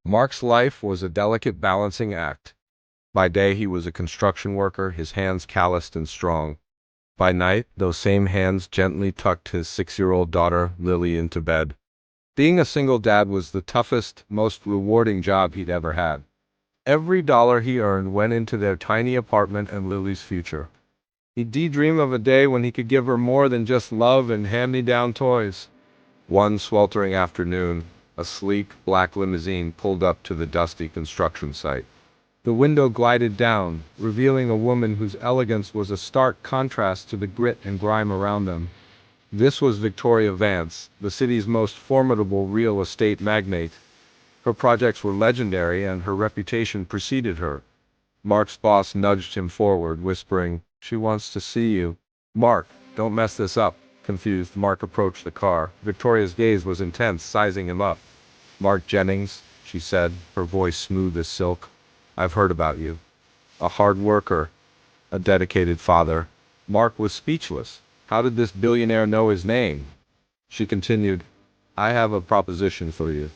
Mark's life was a delicate balancing act. By day he was a construction worker, his hands calloused and strong. By night, those same hands gently tucked his 6-year-old daughter, Lily, into bed. Being a single dad was the toughest, most rewarding job he'd ever had. Every dollar he earned went into their tiny apartment and Lily's future. He'd daydream of a day when he could give her more than just love and hand-me-down toys. One sweltering afternoon, a sleek, black limousine pulled up to the dusty construction site. The window glided down, revealing a woman whose elegance was a stark contrast to the grit and grime around them. This was Victoria Vance, the city's most formidable real estate magnate. Her projects were legendary and her reputation preceded her. Mark's boss nudged him forward, whispering, "She wants to see you." "Mark, don't mess this up." Confused, Mark approached the car. Victoria's gaze was intense, sizing him up. "Mark Jennings," she said, her voice smooth as silk. "I've heard about you. A hard worker, a dedicated father." Mark was speechless. How did this billionaire know his name? She continued, "I have a proposition for you.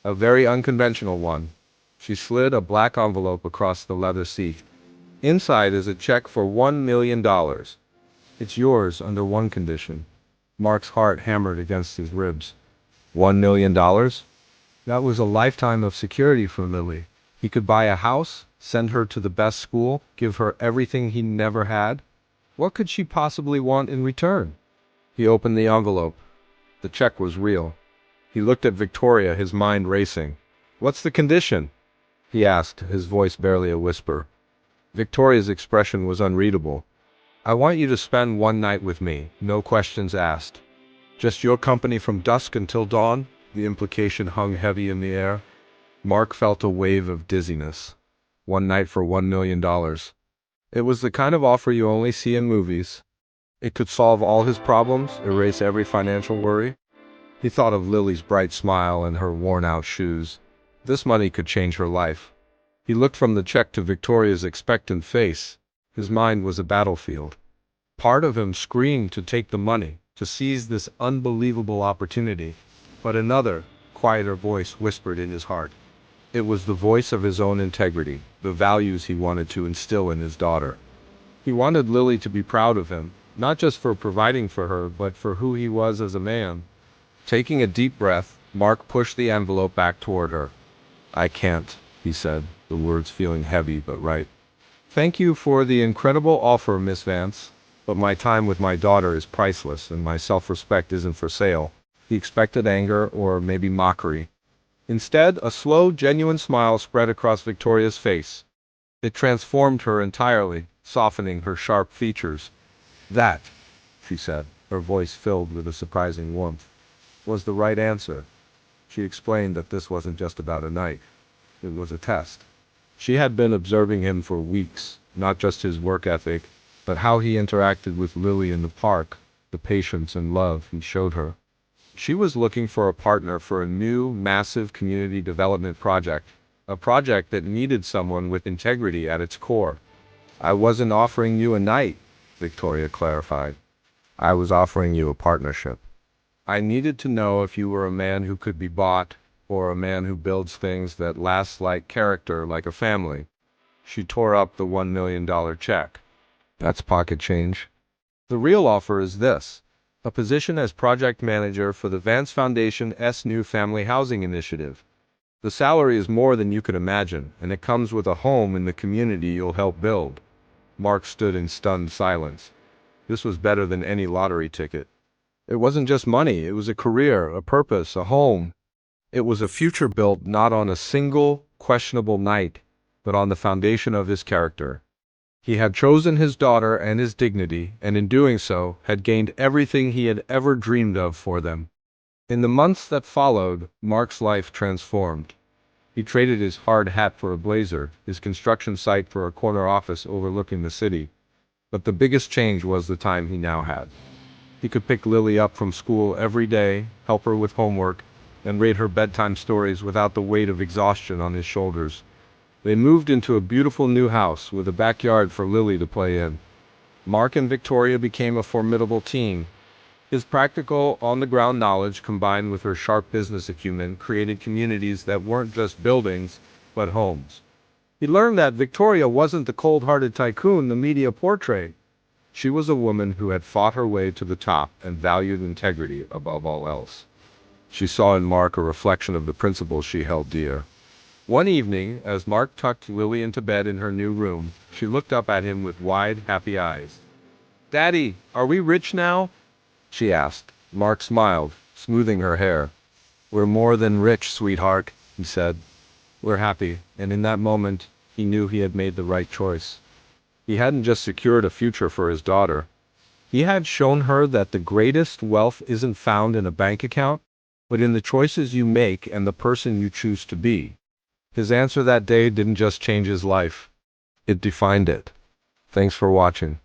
A very unconventional one." She slid a black envelope across the leather seat. "Inside is a check for $1 million. It's yours under one condition." Mark's heart hammered against his ribs. $1 million? That was a lifetime of security for Lily. He could buy a house, send her to the best school, give her everything he never had. What could she possibly want in return? He opened the envelope. The check was real. He looked at Victoria, his mind racing. "What's the condition?" he asked, his voice barely a whisper. Victoria's expression was unreadable. "I want you to spend one night with me, no questions asked." "Just your company from dusk until dawn?" The implication hung heavy in the air. Mark felt a wave of dizziness. One night for $1 million. It was the kind of offer you only see in movies. It could solve all his problems, erase every financial worry. He thought of Lily's bright smile and her worn-out shoes. This money could change her life. He looked from the check to Victoria's expectant face. His mind was a battlefield. Part of him screamed to take the money, to seize this unbelievable opportunity. But another, quieter voice whispered in his heart. It was the voice of his own integrity, the values he wanted to instill in his daughter. He wanted Lily to be proud of him, not just for providing for her, but for who he was as a man. Taking a deep breath, Mark pushed the envelope back toward her. "I can't," he said, the words feeling heavy but right. "Thank you for the incredible offer, Miss Vance, but my time with my daughter is priceless and my self-respect isn't for sale." He expected anger or maybe mockery. Instead, a slow, genuine smile spread across Victoria's face. It transformed her entirely, softening her sharp features. "That," she said, her voice filled with a surprising warmth, "was the right answer." She explained that this wasn't just about a night. It was a test. She had been observing him for weeks, not just his work ethic, but how he interacted with Lily in the park, the patience and love he showed her. She was looking for a partner for a new, massive community development project, a project that needed someone with integrity at its core. "I wasn't offering you a night," Victoria clarified. "I was offering you a partnership. I needed to know if you were a man who could be bought, or a man who builds things that last like character, like a family." She tore up the $1 million check. "That's pocket change. The real offer is this: a position as project manager for the Vance Foundation's new family housing initiative. The salary is more than you could imagine, and it comes with a home in the community you'll help build." Mark stood in stunned silence. This was better than any lottery ticket. It wasn't just money, it was a career, a purpose, a home. It was a future built not on a single, questionable night, but on the foundation of his character. He had chosen his daughter and his dignity, and in doing so, had gained everything he had ever dreamed of for them. In the months that followed, Mark's life transformed. He traded his hard hat for a blazer, his construction site for a corner office overlooking the city. But the biggest change was the time he now had. He could pick Lily up from school every day, help her with homework, and read her bedtime stories without the weight of exhaustion on his shoulders. They moved into a beautiful new house with a backyard for Lily to play in. Mark and Victoria became a formidable team. His practical, on-the-ground knowledge combined with her sharp business acumen created communities that weren't just buildings, but homes. He learned that Victoria wasn't the cold-hearted tycoon the media portrayed. She was a woman who had fought her way to the top and valued integrity above all else. She saw in Mark a reflection of the principles she held dear. One evening, as Mark tucked Lily into bed in her new room, she looked up at him with wide, happy eyes. "Daddy, are we rich now?" she asked. Mark smiled, smoothing her hair. "We're more than rich, sweetheart," he said. "We're happy," and in that moment, he knew he had made the right choice. He hadn't just secured a future for his daughter. He had shown her that the greatest wealth isn't found in a bank account, but in the choices you make and the person you choose to be. His answer that day didn't just change his life. It defined it. Thanks for watching.